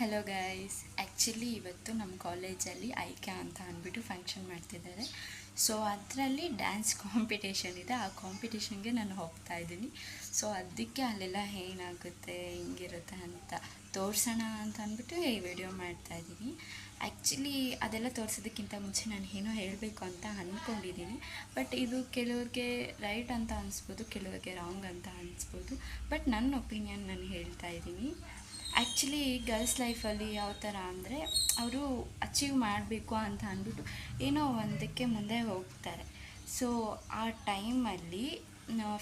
Hello guys, actually ಇವತ್ತು ನಮ್ಮ ಕಾಲೇಜಲ್ಲಿ ಐಕ್ಯ ಅಂತ ಅಂದ್ಬಿಟ್ಟು ಫಂಕ್ಷನ್ ಮಾಡ್ತಿದ್ದಾರೆ. ಸೊ ಅದರಲ್ಲಿ ಡ್ಯಾನ್ಸ್ ಕಾಂಪಿಟೇಷನ್ ಇದೆ. ಆ ಕಾಂಪಿಟೇಷನ್ಗೆ ನಾನು ಹೋಗ್ತಾ ಇದ್ದೀನಿ. ಸೊ ಅದಕ್ಕೆ ಅಲ್ಲೆಲ್ಲ ಏನಾಗುತ್ತೆ ಹಿಂಗಿರುತ್ತೆ ಅಂತ ತೋರಿಸೋಣ ಅಂತ ಅಂದ್ಬಿಟ್ಟು ಈ ವಿಡಿಯೋ ಮಾಡ್ತಾಯಿದ್ದೀನಿ. ಆ್ಯಕ್ಚುಲಿ ಅದೆಲ್ಲ ತೋರಿಸೋದಕ್ಕಿಂತ ಮುಂಚೆ ನಾನು ಏನೋ ಹೇಳಬೇಕು ಅಂತ ಅಂದ್ಕೊಂಡಿದ್ದೀನಿ. ಬಟ್ ಇದು ಕೆಲವ್ರಿಗೆ ರೈಟ್ ಅಂತ ಅನಿಸ್ಬೋದು, ಕೆಲವ್ರಿಗೆ ರಾಂಗ್ ಅಂತ ಅನಿಸ್ಬೋದು. ಬಟ್ ನನ್ನ ಒಪಿನಿಯನ್ ನಾನು ಹೇಳ್ತಾ ಇದ್ದೀನಿ. ಆ್ಯಕ್ಚುಲಿ ಗರ್ಲ್ಸ್ ಲೈಫಲ್ಲಿ ಯಾವ ಥರ ಅಂದರೆ, ಅವರು ಅಚೀವ್ ಮಾಡಬೇಕು ಅಂತ ಅಂದ್ಬಿಟ್ಟು ಏನೋ ಒಂದಕ್ಕೆ ಮುಂದೆ ಹೋಗ್ತಾರೆ. ಸೊ ಆ ಟೈಮಲ್ಲಿ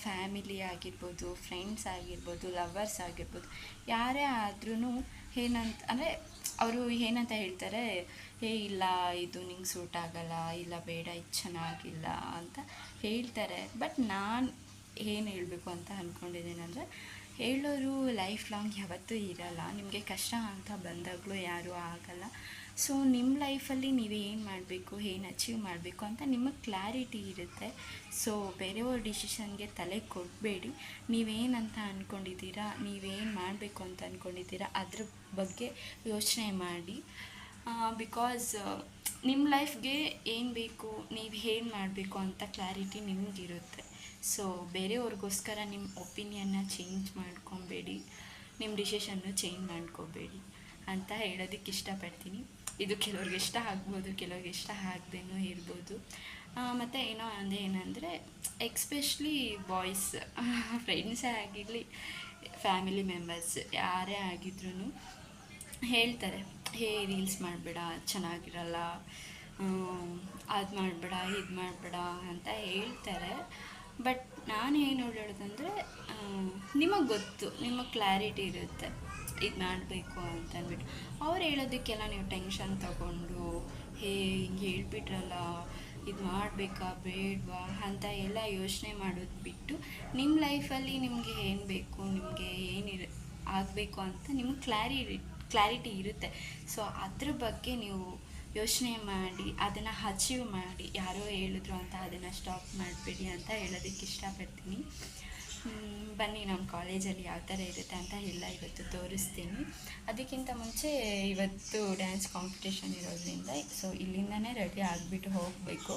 ಫ್ಯಾಮಿಲಿ ಆಗಿರ್ಬೋದು, ಫ್ರೆಂಡ್ಸ್ ಆಗಿರ್ಬೋದು, ಲವರ್ಸ್ ಆಗಿರ್ಬೋದು, ಯಾರೇ ಆದ್ರೂ ಏನಂತ ಅಂದರೆ ಅವರು ಏನಂತ ಹೇಳ್ತಾರೆ, ಇಲ್ಲ ಇದು ನಿಂಗೆ ಸೂಟ್ ಆಗೋಲ್ಲ, ಇಲ್ಲ ಬೇಡ ಇದು ಚೆನ್ನಾಗಿಲ್ಲ ಅಂತ ಹೇಳ್ತಾರೆ. ಬಟ್ ನಾನು ಏನು ಹೇಳಬೇಕು ಅಂತ ಅಂದ್ಕೊಂಡಿದ್ದೀನಿ ಅಂದರೆ, ಹೇಳೋರು ಲೈಫ್ ಲಾಂಗ್ ಯಾವತ್ತೂ ಇರಲ್ಲ. ನಿಮಗೆ ಕಷ್ಟ ಅಂತ ಬಂದಾಗಲೂ ಯಾರೂ ಆಗಲ್ಲ. ಸೊ ನಿಮ್ಮ ಲೈಫಲ್ಲಿ ನೀವು ಏನು ಮಾಡಬೇಕು, ಏನು ಅಚೀವ್ ಮಾಡಬೇಕು ಅಂತ ನಿಮಗೆ ಕ್ಲಾರಿಟಿ ಇರುತ್ತೆ. ಸೊ ಬೇರೆಯವ್ರ ಡಿಸಿಷನ್ಗೆ ತಲೆ ಕೊಡಬೇಡಿ. ನೀವೇನಂತ ಅಂದ್ಕೊಂಡಿದ್ದೀರಾ, ನೀವೇನು ಮಾಡಬೇಕು ಅಂತ ಅಂದ್ಕೊಂಡಿದ್ದೀರಾ ಅದ್ರ ಬಗ್ಗೆ ಯೋಚನೆ ಮಾಡಿ. ಬಿಕಾಸ್ ನಿಮ್ಮ ಲೈಫ್ಗೆ ಏನು ಬೇಕು, ನೀವು ಏನು ಮಾಡಬೇಕು ಅಂತ ಕ್ಲಾರಿಟಿ ನಿಮಗಿರುತ್ತೆ. ಸೊ ಬೇರೆಯವ್ರಿಗೋಸ್ಕರ ನಿಮ್ಮ ಒಪಿನಿಯನ್ನ ಚೇಂಜ್ ಮಾಡ್ಕೊಬೇಡಿ, ನಿಮ್ಮ ಡಿಸಿಷನ್ನು ಚೇಂಜ್ ಮಾಡ್ಕೋಬೇಡಿ ಅಂತ ಹೇಳೋದಕ್ಕೆ ಇಷ್ಟಪಡ್ತೀನಿ. ಇದು ಕೆಲವ್ರಿಗೆ ಇಷ್ಟ ಆಗ್ಬೋದು, ಕೆಲವ್ರಿಗೆ ಇಷ್ಟ ಆಗದೇನೂ ಇರ್ಬೋದು. ಮತ್ತು ಏನಂದರೆ ಎಕ್ಸ್ಪೆಷ್ಲಿ ಬಾಯ್ಸ್ ಫ್ರೆಂಡ್ಸೇ ಆಗಿರಲಿ, ಫ್ಯಾಮಿಲಿ ಮೆಂಬರ್ಸ್ ಯಾರೇ ಆಗಿದ್ರೂ ಹೇಳ್ತಾರೆ, ರೀಲ್ಸ್ ಮಾಡಬೇಡ, ಚೆನ್ನಾಗಿರಲ್ಲ, ಅದು ಮಾಡಬೇಡ, ಇದು ಮಾಡಬೇಡ ಅಂತ ಹೇಳ್ತಾರೆ. ಬಟ್ ನಾನು ಏನು ಹೇಳೋದಂದರೆ, ನಿಮಗೆ ಗೊತ್ತು, ನಿಮಗೆ ಕ್ಲಾರಿಟಿ ಇರುತ್ತೆ ಇದು ಮಾಡಬೇಕು ಅಂತ ಅಂದ್ಬಿಟ್ಟು. ಅವ್ರು ಹೇಳೋದಕ್ಕೆಲ್ಲ ನೀವು ಟೆನ್ಷನ್ ತಗೊಂಡು ಹಿಂಗೆ ಹೇಳ್ಬಿಟ್ರಲ್ಲ, ಇದು ಮಾಡಬೇಕಾ ಬೇಡವಾ ಅಂತ ಎಲ್ಲ ಯೋಚನೆ ಮಾಡೋದು ಬಿಟ್ಟು, ನಿಮ್ಮ ಲೈಫಲ್ಲಿ ನಿಮಗೆ ಏನು ಬೇಕು, ನಿಮಗೆ ಆಗಬೇಕು ಅಂತ ನಿಮಗೆ ಕ್ಲಾರಿಟಿ ಇರುತ್ತೆ. ಸೊ ಅದ್ರ ಬಗ್ಗೆ ನೀವು ಯೋಚನೆ ಮಾಡಿ ಅದನ್ನು ಅಚೀವ್ ಮಾಡಿ. ಯಾರೋ ಹೇಳಿದ್ರು ಅಂತ ಅದನ್ನು ಸ್ಟಾಪ್ ಮಾಡಬೇಡಿ ಅಂತ ಹೇಳೋದಕ್ಕೆ ಇಷ್ಟಪಡ್ತೀನಿ. ಬನ್ನಿ, ನಮ್ಮ ಕಾಲೇಜಲ್ಲಿ ಯಾವ ಥರ ಇರುತ್ತೆ ಅಂತ ಎಲ್ಲ ಇವತ್ತು ತೋರಿಸ್ತೀನಿ. ಅದಕ್ಕಿಂತ ಮುಂಚೆ ಇವತ್ತು ಡ್ಯಾನ್ಸ್ ಕಾಂಪಿಟೇಷನ್ ಇರೋದ್ರಿಂದ ಸೊ ಇಲ್ಲಿಂದನೇ ರೆಡಿ ಆಗಿಬಿಟ್ಟು ಹೋಗಬೇಕು.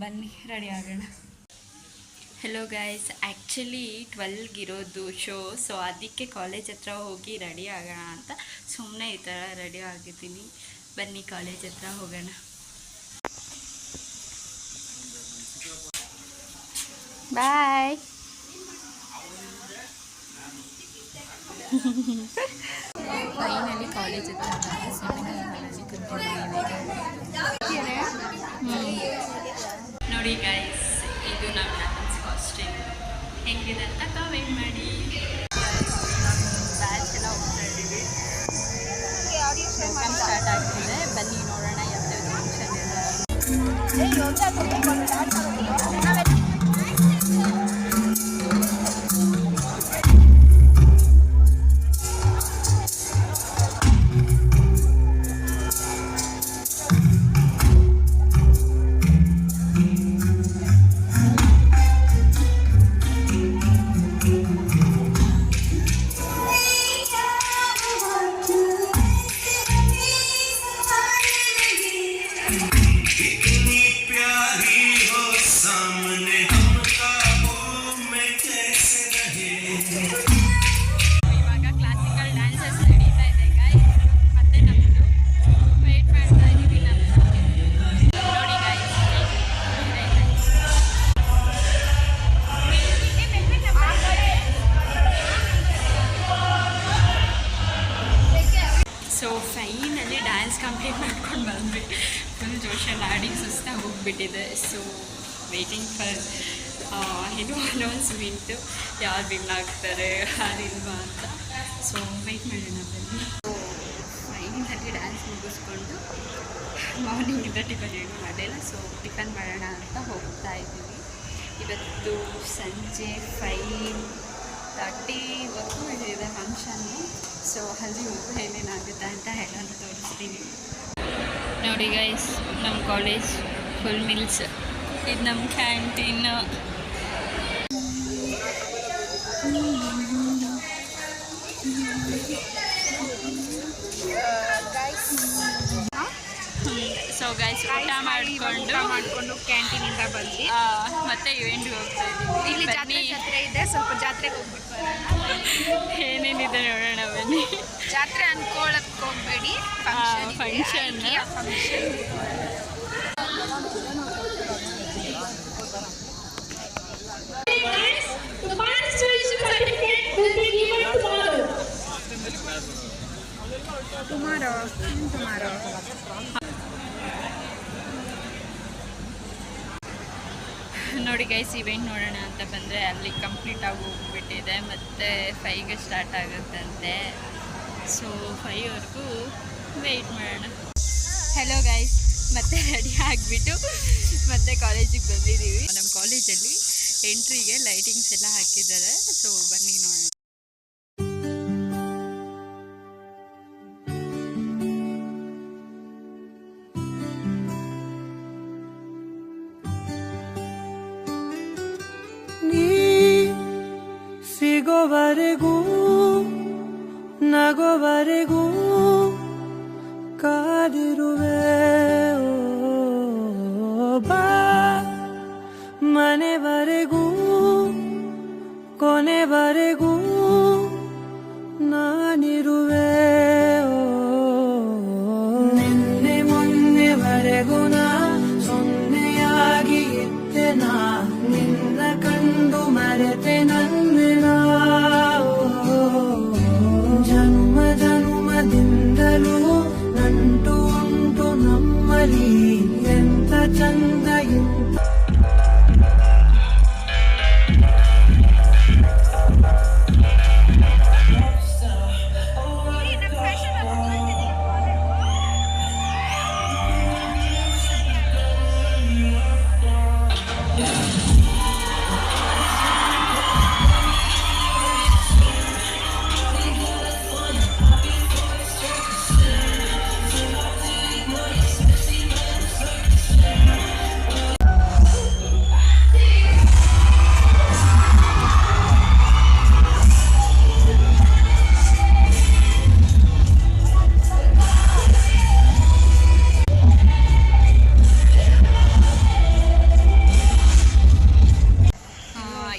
ಬನ್ನಿ ರೆಡಿ ಆಗೋಣ. ಹೆಲೋ ಗೈಸ್, ಆ್ಯಕ್ಚುಲಿ 12ಗೆ ಇರೋದು ಶೋ. ಸೊ ಅದಕ್ಕೆ ಕಾಲೇಜ್ ಹತ್ರ ಹೋಗಿ ರೆಡಿ ಆಗೋಣ ಅಂತ ಸುಮ್ಮನೆ ಈ ಥರ ರೆಡಿ ಆಗಿದ್ದೀನಿ. ಬನ್ನಿ ಕಾಲೇಜ್ ಹತ್ರ ಹೋಗೋಣ. ಬಾಯ್. ಫೈನಲಿ ಕಾಲೇಜ್ ಹತ್ರ ಸೆಮಿನಾರ್ ಹಾಲಲ್ಲಿ ಕೂತ್ಕೊಂಡಿದ್ದೀವಿ. ನೋಡಿ ಗೈಸ್, ಇದು ನಮ್ಮ ಡ್ಯಾನ್ಸ್ ಕಾಸ್ಟ್ಯೂಮ್ ಹೆಂಗಿದೆ ಅಂತ ಕಮೆಂಟ್ ಮಾಡಿ. ಬ್ಯಾಚ್ ಎಲ್ಲ ಹೋಗ್ತಾ ಇದ್ದೀವಿ. ಪ್ರೋಗ್ರಾಮ್ ಸ್ಟಾರ್ಟ್ ಆಗ್ತಿದೆ. ಬನ್ನಿ ನೋಡೋಣ ಯಾವ್ಯಾವ ಫಂಕ್ಷನ್ ಇದೆ. ಸೊ ಫೈನಲಿ ಡ್ಯಾನ್ಸ್ ಕಂಪ್ಲೀಟ್ ಮಾಡ್ಕೊಂಡು ಬಂದ್ವಿ. ಫುಲ್ ಜೋಶಲ್ಲಿ ಆಡಿ ಸುಸ್ತಾಗಿ ಹೋಗ್ಬಿಟ್ಟಿದೆ. ಸೊ ವೇಟಿಂಗ್ ಫಾರ್ ಏನು ಅನೌನ್ಸ್ಮೆಂಟು, ಯಾರು ವಿನ್ ಆಗ್ತಾರೆ ಯಾರಿಲ್ವಾ ಅಂತ. ಸೊ ವೆಯ್ಟ್ ಮಾಡೋಣ ಬನ್ನಿ. ಸೊ ಫೈನಲಿ ಡ್ಯಾನ್ಸ್ ಮುಗಿಸ್ಕೊಂಡು ಮಾರ್ನಿಂಗಿಂದ ಟಿಫನ್ ಏನು ಮಾಡಿಲ್ಲ. ಸೊ ಟಿಫನ್ ಮಾಡೋಣ ಅಂತ ಹೋಗ್ತಾ ಇದ್ದೀವಿ. ಇವತ್ತು ಸಂಜೆ 5:30ವರೆಗೂ ಇದೆ ಫಂಕ್ಷನ್ನು. ಸೊ ಅಲ್ಲಿವರೆಗೂ ಏನೇನಾಗುತ್ತೆ ಅಂತ ಹೇಳೋಣ ತೋರಿಸ್ತೀವಿ. ನೋಡಿ ಗೈಸ್, ನಮ್ಮ ಕಾಲೇಜ್ ಫುಲ್ ಮಿಲ್ಸ್. ಇದು ನಮ್ಮ ಕ್ಯಾಂಟೀನ್. ಗೈಸ್ ಊಟ ಮಾಡಿಕೊಂಡು ಕ್ಯಾಂಟೀನಿಂದ ಬಂದ್ವಿ ಮತ್ತೆ ಇವೆಂಟ್ಗೆ ಹೋಗ್ತಾ ಇದ್ದೀವಿ. ಇಲ್ಲಿ ಜಾತ್ರೆ ಇದೆ, ಸ್ವಲ್ಪ ಜಾತ್ರೆಗೆ ಹೋಗ್ಬಿಟ್ಟು ಬರೋಣ. ಏನೇನಿದೆ ನೋಡೋಣ ಬನ್ನಿ. ಜಾತ್ರೆ ಅನ್ಕೊಳ್ಳೋಕೆ ಹೋಗ್ಬೇಡಿ, ಫಂಕ್ಷನ್. tomorrow. ನೋಡಿ ಗೈಸ್, ಇವೆಂಟ್ ನೋಡೋಣ ಅಂತ ಬಂದರೆ ಅಲ್ಲಿ ಕಂಪ್ಲೀಟ್ ಆಗಿ ಹೋಗ್ಬಿಟ್ಟಿದೆ, ಮತ್ತು 5ಗೆ ಸ್ಟಾರ್ಟ್ ಆಗುತ್ತಂತೆ. ಸೊ 5ವರೆಗೂ ವೆಯ್ಟ್ ಮಾಡೋಣ. ಹೆಲೋ ಗೈಸ್, ಮತ್ತೆ ರೆಡಿ ಆಗಿಬಿಟ್ಟು ಮತ್ತೆ ಕಾಲೇಜಿಗೆ ಬಂದಿದ್ದೀವಿ. ನಮ್ಮ ಕಾಲೇಜಲ್ಲಿ ಎಂಟ್ರಿಗೆ ಲೈಟಿಂಗ್ಸ್ ಎಲ್ಲ ಹಾಕಿದ್ದಾರೆ. ಸೊ ಬನ್ನಿ ನೋಡೋಣ. ಸಿಗೋವರೆಗೂ ನಗೋವರೆಗೂ ಕಾದಿರುವೆ, ಬಾ ಮನೆವರೆಗೂ ಕೊನೆವರೆಗೂ ನಾನಿರುವೆ. ನಿನ್ನೆ ಮೊನ್ನೆವರೆಗೂ ನಾ ಸೊನ್ನೆಯಾಗಿ ಇದ್ದೆ, ನಾ ನಿನ್ನ ಕಂಡು ಮರೆತೆ ನನ್ನಿನ. ಜನ್ಮ ಜನ್ಮದಿಂದಲೂ ನಂಟು ಉಂಟು ನಮ್ಮಲ್ಲಿ, ಎಂತ ಚಂದ ಇಂತ.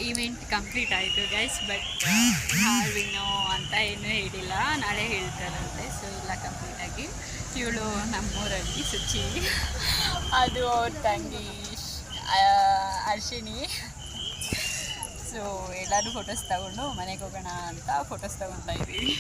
ಈವೆಂಟ್ ಕಂಪ್ಲೀಟ್ ಆಯಿತು ಗೈಸ್, ಬಟ್ ವಿನ್ನೋ ಅಂತ ಏನೂ ಹೇಳಿಲ್ಲ, ನಾಳೆ ಹೇಳ್ತಾರಂತೆ. ಸೊ ಎಲ್ಲ ಕಂಪ್ಲೀಟಾಗಿ ಇವಳು ನಮ್ಮೂರಲ್ಲಿ ಸುಚಿ, ಅದು ಅವ್ರ ತಂಗಿ ಅರ್ಶಿನಿ. ಸೊ ಎಲ್ಲರೂ ಫೋಟೋಸ್ ತಗೊಂಡು ಮನೆಗೆ ಹೋಗೋಣ ಅಂತ ಫೋಟೋಸ್ ತಗೊತಾ ಇದ್ದೀವಿ.